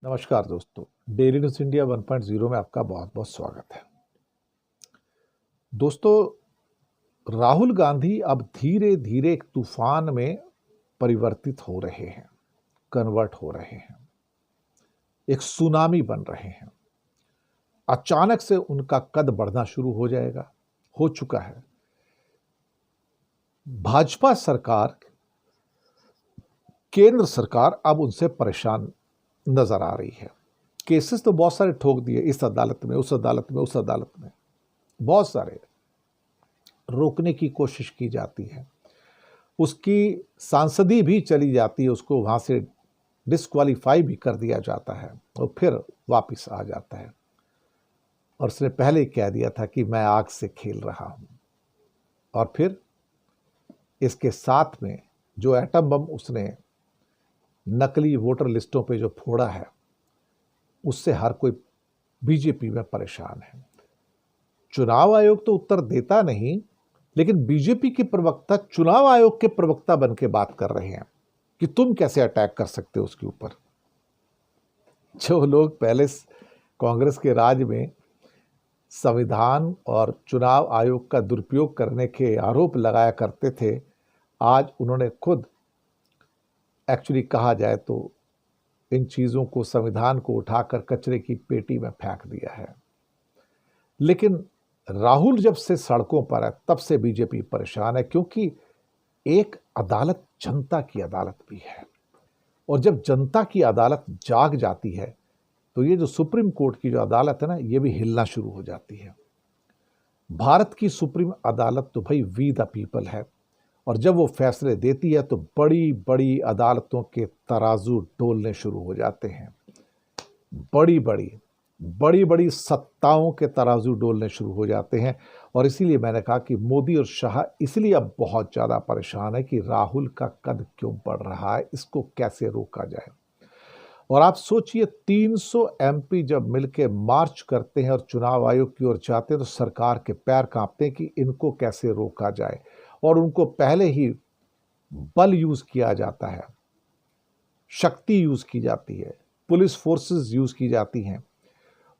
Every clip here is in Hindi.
नमस्कार दोस्तों, डेली न्यूज़ इंडिया 1.0 में आपका बहुत बहुत स्वागत है। दोस्तों, राहुल गांधी अब धीरे धीरे एक तूफान में परिवर्तित हो रहे हैं, कन्वर्ट हो रहे हैं, एक सुनामी बन रहे हैं। अचानक से उनका कद बढ़ना शुरू हो जाएगा, हो चुका है। भाजपा सरकार, केंद्र सरकार अब उनसे परेशान नजर आ रही है। केसेस तो बहुत सारे ठोक दिए, इस अदालत में, उस अदालत में, उस अदालत में, बहुत सारे रोकने की कोशिश की जाती है। उसकी सांसदी भी चली जाती है, उसको वहां से डिस्क्वालीफाई भी कर दिया जाता है और फिर वापस आ जाता है। और उसने पहले ही कह दिया था कि मैं आग से खेल रहा हूं। और फिर इसके साथ में जो एटम बम उसने नकली वोटर लिस्टों पे जो फोड़ा है, उससे हर कोई बीजेपी में परेशान है। चुनाव आयोग तो उत्तर देता नहीं, लेकिन बीजेपी के प्रवक्ता चुनाव आयोग के प्रवक्ता बन के बात कर रहे हैं कि तुम कैसे अटैक कर सकते हो उसके ऊपर। जो लोग पहले कांग्रेस के राज में संविधान और चुनाव आयोग का दुरुपयोग करने के आरोप लगाया करते थे, आज उन्होंने खुद एक्चुअली कहा जाए तो इन चीज़ों को, संविधान को उठाकर कचरे की पेटी में फेंक दिया है। लेकिन राहुल जब से सड़कों पर है तब से बीजेपी परेशान है, क्योंकि एक अदालत जनता की अदालत भी है। और जब जनता की अदालत जाग जाती है तो ये जो सुप्रीम कोर्ट की जो अदालत है ना, ये भी हिलना शुरू हो जाती है। भारत की सुप्रीम अदालत तो भाई वी द पीपल है, और जब वो फैसले देती है तो बड़ी बड़ी अदालतों के तराजू डोलने शुरू हो जाते हैं। बड़ी बड़ी सत्ताओं के तराजू डोलने शुरू हो जाते हैं। और इसीलिए मैंने कहा कि मोदी और शाह इसलिए अब बहुत ज़्यादा परेशान है कि राहुल का कद क्यों बढ़ रहा है, इसको कैसे रोका जाए। और आप सोचिए, 300 एमपी जब मिलके मार्च करते हैं और चुनाव आयोग की ओर जाते हैं तो सरकार के पैर कांपते हैं कि इनको कैसे रोका जाए। और उनको पहले ही बल यूज किया जाता है, शक्ति यूज की जाती है, पुलिस फोर्सेस यूज की जाती हैं,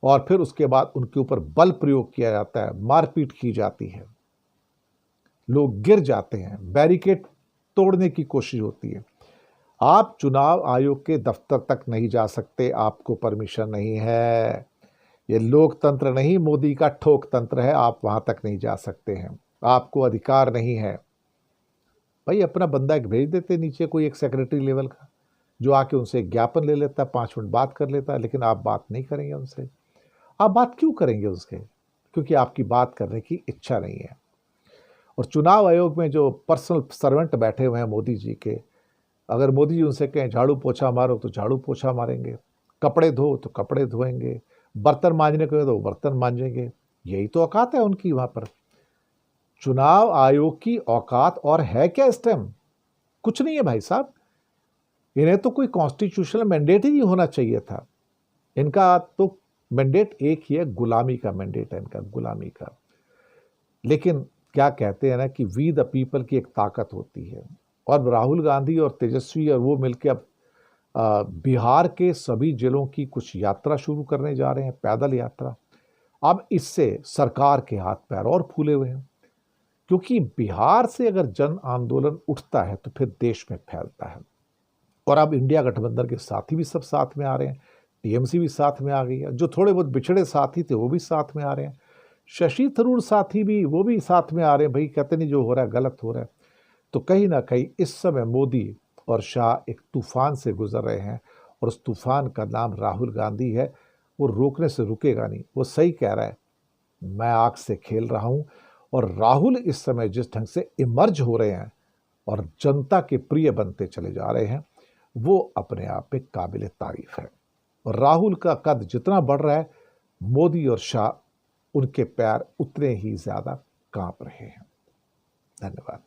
और फिर उसके बाद उनके ऊपर बल प्रयोग किया जाता है, मारपीट की जाती है, लोग गिर जाते हैं, बैरिकेड तोड़ने की कोशिश होती है। आप चुनाव आयोग के दफ्तर तक नहीं जा सकते, आपको परमिशन नहीं है। ये लोकतंत्र नहीं, मोदी का ठोक तंत्र है। आप वहां तक नहीं जा सकते हैं, आपको अधिकार नहीं है। भाई अपना बंदा एक भेज देते नीचे, कोई एक सेक्रेटरी लेवल का, जो आके उनसे ज्ञापन ले लेता, 5 मिनट बात कर लेता है। लेकिन आप बात नहीं करेंगे उनसे। आप बात क्यों करेंगे उसके? क्योंकि आपकी बात करने की इच्छा नहीं है। और चुनाव आयोग में जो पर्सनल सर्वेंट बैठे हुए हैं मोदी जी के, अगर मोदी जी उनसे कहें झाड़ू पोछा मारो तो झाड़ू पोछा मारेंगे, कपड़े धो तो कपड़े धोएंगे, बर्तन मांजने को तो बर्तन मांजेंगे। यही तो औकात है उनकी वहां पर। चुनाव आयोग की औकात और है क्या इस टाइम? कुछ नहीं है भाई साहब। इन्हें तो कोई कॉन्स्टिट्यूशनल मैंडेट ही नहीं होना चाहिए था। इनका तो मैंडेट एक ही है, गुलामी का मैंडेट है इनका, गुलामी का। लेकिन क्या कहते हैं ना कि वी द पीपल की एक ताकत होती है। और राहुल गांधी और तेजस्वी और वो मिलकर अब बिहार के सभी जिलों की कुछ यात्रा शुरू करने जा रहे हैं, पैदल यात्रा। अब इससे सरकार के हाथ पैर और फूले हुए हैं, क्योंकि बिहार से अगर जन आंदोलन उठता है तो फिर देश में फैलता है। और अब इंडिया गठबंधन के साथी भी सब साथ में आ रहे हैं, टीएमसी भी साथ में आ गई है, जो थोड़े बहुत बिछड़े साथी थे वो भी साथ में आ रहे हैं, शशि थरूर साथी भी, वो भी साथ में आ रहे हैं। भाई कहते नहीं जो हो रहा है गलत हो रहा है। तो कहीं ना कहीं इस समय मोदी और शाह एक तूफान से गुजर रहे हैं, और उस तूफान का नाम राहुल गांधी है। वो रोकने से रुकेगा नहीं। वो सही कह रहा है, मैं आग से खेल रहा हूं। और राहुल इस समय जिस ढंग से इमर्ज हो रहे हैं और जनता के प्रिय बनते चले जा रहे हैं, वो अपने आप में काबिल तारीफ है। और राहुल का कद जितना बढ़ रहा है, मोदी और शाह, उनके पैर उतने ही ज्यादा कांप रहे हैं। धन्यवाद।